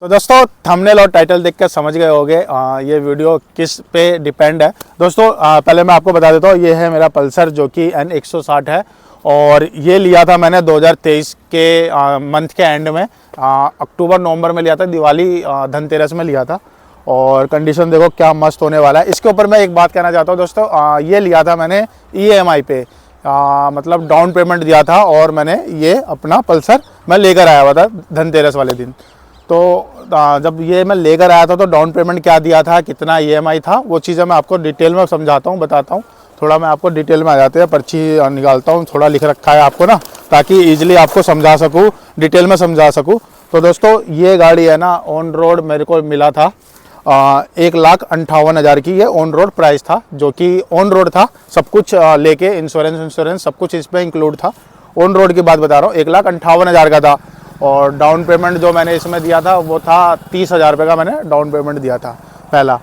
तो दोस्तों थंबनेल और टाइटल देख कर समझ गए होंगे ये वीडियो किस पे डिपेंड है। दोस्तों पहले मैं आपको बता देता हूँ, ये है मेरा पल्सर जो कि N160 है और ये लिया था मैंने 2023 के मंथ के एंड में, अक्टूबर नवंबर में लिया था, दिवाली धनतेरस में लिया था। और कंडीशन देखो क्या मस्त होने वाला है। इसके ऊपर मैं एक बात कहना चाहता हूँ दोस्तों, ये लिया था मैंने EMI पे, मतलब डाउन पेमेंट दिया था और मैंने ये अपना पल्सर मैं लेकर आया हुआ था धनतेरस वाले दिन। तो जब ये मैं लेकर आया था तो डाउन पेमेंट क्या दिया था, कितना EMI था, वो चीज़ें मैं आपको डिटेल में समझाता हूँ, बताता हूँ। थोड़ा मैं आपको डिटेल में आ जाते हैं, पर्ची निकालता हूँ, थोड़ा लिख रखा है आपको ना, ताकि ईजिली आपको समझा सकूँ, डिटेल में समझा सकूँ। तो दोस्तों ये गाड़ी है ना, ऑन रोड मेरे को मिला था 1,58,000 की, ये ऑन रोड प्राइस था, जो कि ऑन रोड था, सब कुछ लेके इंश्योरेंस सब कुछ इसमें इंक्लूड था। ऑन रोड की बात बता रहा हूँ, 1,58,000 का था। और डाउन पेमेंट जो मैंने इसमें दिया था वो था 30,000 रुपये का मैंने डाउन पेमेंट दिया था। पहला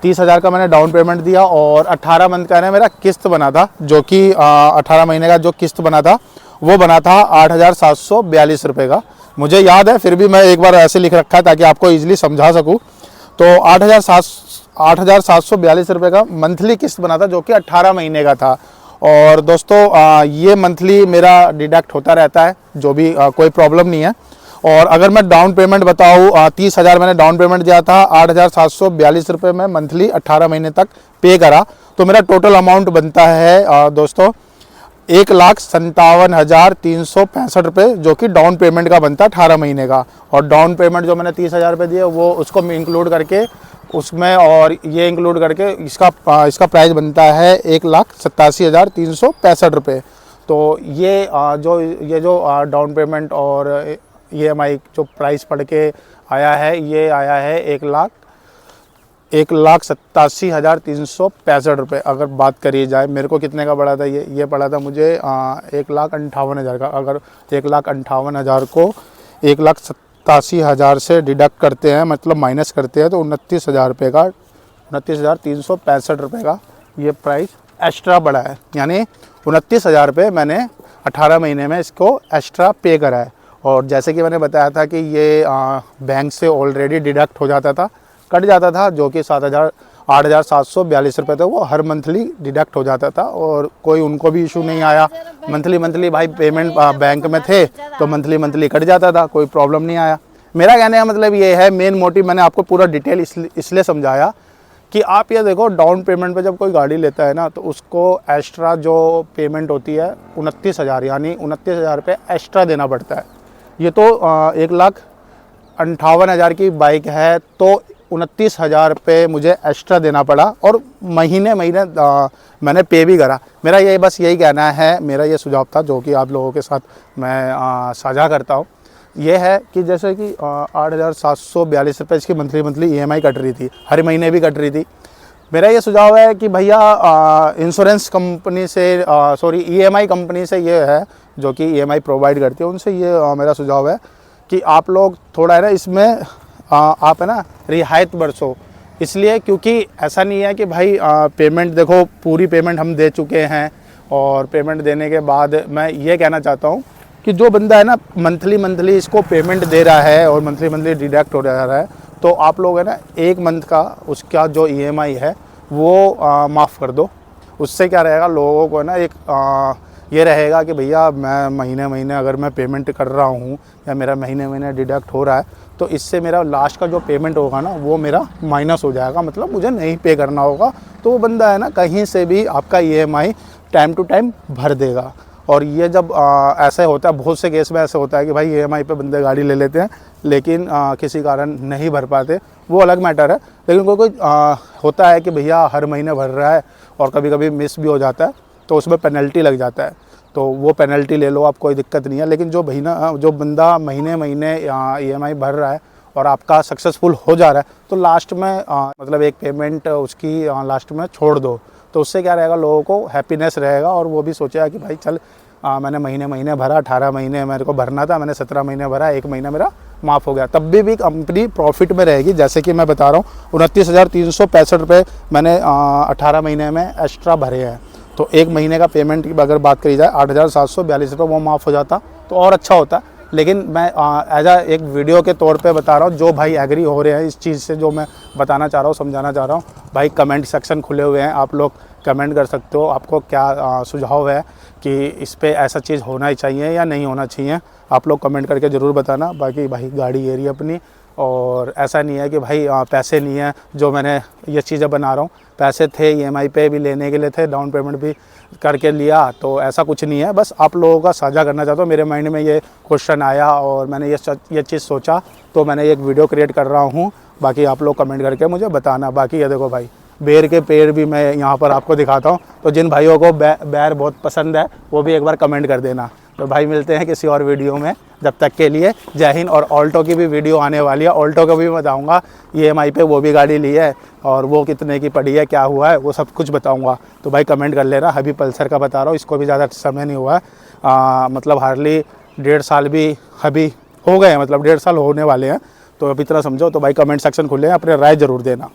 30,000 का मैंने डाउन पेमेंट दिया और 18 मंथ का मेरा किस्त बना था, जो कि 18 महीने का जो किस्त बना था वो बना था 8,742 रुपये का। मुझे याद है, फिर भी मैं एक बार ऐसे लिख रखा है ताकि आपको ईजिली समझा सकूँ। तो 8,742 रुपये का मंथली किस्त बना था, जो कि 18 महीने का था। और दोस्तों ये मंथली मेरा डिडक्ट होता रहता है, जो भी कोई प्रॉब्लम नहीं है। और अगर मैं डाउन पेमेंट बताऊँ, 30,000 मैंने डाउन पेमेंट दिया था, 8,742 रुपये में मंथली 18 महीने तक पे करा, तो मेरा टोटल अमाउंट बनता है दोस्तों 1,57,365 रुपये, जो कि डाउन पेमेंट का बनता है 18 महीने का। और डाउन पेमेंट जो मैंने 30,000 रुपये दिए वो उसको इंक्लूड करके उसमें और ये इंक्लूड करके इसका प्राइस बनता है 1,87,365 रुपये। तो ये जो डाउन पेमेंट और EMI जो प्राइस पड़ के आया है, ये आया है 1,87,365 रुपये। अगर बात करी जाए मेरे को कितने का पड़ा था, ये पड़ा था मुझे 1,58,000 का। अगर 1,58,000 को 1,87,000 से डिडक्ट करते हैं, मतलब माइनस करते हैं, तो 29,000 रुपये का, 29,365 रुपये का ये प्राइस एक्स्ट्रा बढ़ा है। यानी 29,000 रुपये मैंने 18 महीने में इसको एक्स्ट्रा पे करा है। और जैसे कि मैंने बताया था कि ये बैंक से ऑलरेडी डिडक्ट हो जाता था, कट जाता था, जो कि 8,742 रुपये थे, वो हर मंथली डिडक्ट हो जाता था और कोई उनको भी इशू नहीं आया। मंथली भाई पेमेंट बैंक में थे तो मंथली कट जाता था, कोई प्रॉब्लम नहीं आया। मेरा कहने का मतलब ये है, मेन मोटिव मैंने आपको पूरा डिटेल इसलिए समझाया कि आप ये देखो, डाउन पेमेंट पे जब कोई गाड़ी लेता है ना, तो उसको एक्स्ट्रा जो पेमेंट होती है 29,000, यानी 29,000 रुपये एक्स्ट्रा देना पड़ता है। ये तो 1,58,000 की बाइक है, तो 29,000 रुपये मुझे एक्स्ट्रा देना पड़ा और महीने मैंने पे भी करा। मेरा ये बस यही कहना है, मेरा ये सुझाव था जो कि आप लोगों के साथ मैं साझा करता हूँ। ये है कि जैसे कि 8,742 रुपये इसकी मंथली EMI कट रही थी, हर महीने भी कट रही थी। मेरा ये सुझाव है कि भैया इंश्योरेंस कंपनी से EMI कंपनी से ये है जो कि EMI प्रोवाइड करती है, उनसे ये मेरा सुझाव है कि आप लोग थोड़ा है ना इसमें आप है ना रियायत बरसो। इसलिए क्योंकि ऐसा नहीं है कि भाई पेमेंट देखो, पूरी पेमेंट हम दे चुके हैं और पेमेंट देने के बाद मैं ये कहना चाहता हूँ कि जो बंदा है ना मंथली इसको पेमेंट दे रहा है और मंथली डिडक्ट हो जा रहा है, तो आप लोग है ना एक मंथ का उसका जो EMI है वो माफ़ कर दो। उससे क्या रहेगा, लोगों को है ना एक ये रहेगा कि भैया मैं महीने अगर मैं पेमेंट कर रहा हूँ या मेरा महीने डिडक्ट हो रहा है, तो इससे मेरा लास्ट का जो पेमेंट होगा ना वो मेरा माइनस हो जाएगा, मतलब मुझे नहीं पे करना होगा। तो वो बंदा है ना कहीं से भी आपका EMI टाइम टू टाइम भर देगा। और ये जब ऐसे होता है, बहुत से केस में ऐसे होता है कि भाई EMI पे बंदे गाड़ी ले लेते हैं लेकिन किसी कारण नहीं भर पाते, वो अलग मैटर है। लेकिन कोई होता है कि भैया हर महीने भर रहा है और कभी कभी मिस भी हो जाता है, तो उसमें पेनल्टी लग जाता है, तो वो पेनल्टी ले लो आप, कोई दिक्कत नहीं है। लेकिन जो बंदा महीने EMI भर रहा है और आपका सक्सेसफुल हो जा रहा है, तो लास्ट में मतलब एक पेमेंट उसकी लास्ट में छोड़ दो, तो उससे क्या रहेगा, लोगों को हैप्पीनेस रहेगा और वो भी सोचेगा कि भाई चल मैंने महीने भरा, 18 महीने मेरे को भरना था, मैंने 17 महीने भरा, एक महीना मेरा माफ़ हो गया, तब भी कंपनी प्रॉफिट में रहेगी। जैसे कि मैं बता रहा हूँ 29,365 रुपये मैंने 18 महीने में एक्स्ट्रा भरे हैं, तो एक महीने का पेमेंट की अगर बात करी जाए 8,742 रुपये वो माफ़ हो जाता तो और अच्छा होता। लेकिन मैं एज आ एक वीडियो के तौर पे बता रहा हूँ। जो भाई एग्री हो रहे हैं इस चीज़ से, जो मैं बताना चाह रहा हूँ, समझाना चाह रहा हूँ, भाई कमेंट सेक्शन खुले हुए हैं, आप लोग कमेंट कर सकते हो। आपको क्या सुझाव है कि इस पे ऐसा चीज़ होना ही चाहिए या नहीं होना चाहिए, आप लोग कमेंट करके ज़रूर बताना। बाकी भाई गाड़ी ये रही अपनी, और ऐसा नहीं है कि भाई पैसे नहीं है जो मैंने ये चीज़ें बना रहा हूँ, पैसे थे, EMI पे भी लेने के लिए थे, डाउन पेमेंट भी करके लिया, तो ऐसा कुछ नहीं है। बस आप लोगों का साझा करना चाहता हूँ। मेरे माइंड में ये क्वेश्चन आया और मैंने ये चीज़ सोचा, तो मैंने एक वीडियो क्रिएट कर रहा हूँ। बाकी आप लोग कमेंट करके मुझे बताना। बाकी ये देखो भाई, बेर के पेड़ भी मैं यहाँ पर आपको दिखाता हूँ, तो जिन भाइयों को बेर बहुत पसंद है वो भी एक बार कमेंट कर देना। तो भाई मिलते हैं किसी और वीडियो में, जब तक के लिए जय हिंद। और ऑल्टो की भी वीडियो आने वाली है, ऑल्टो को भी बताऊंगा, EMI पे वो भी गाड़ी ली है और वो कितने की पड़ी है, क्या हुआ है, वो सब कुछ बताऊंगा। तो भाई कमेंट कर लेना। अभी पल्सर का बता रहा हूँ, इसको भी ज़्यादा समय नहीं हुआ है, मतलब हार्डली 1.5 साल भी अभी हो गए हैं, मतलब 1.5 साल होने वाले हैं। तो अब इतना समझो। तो भाई कमेंट सेक्शन खुले हैं, अपने राय ज़रूर देना।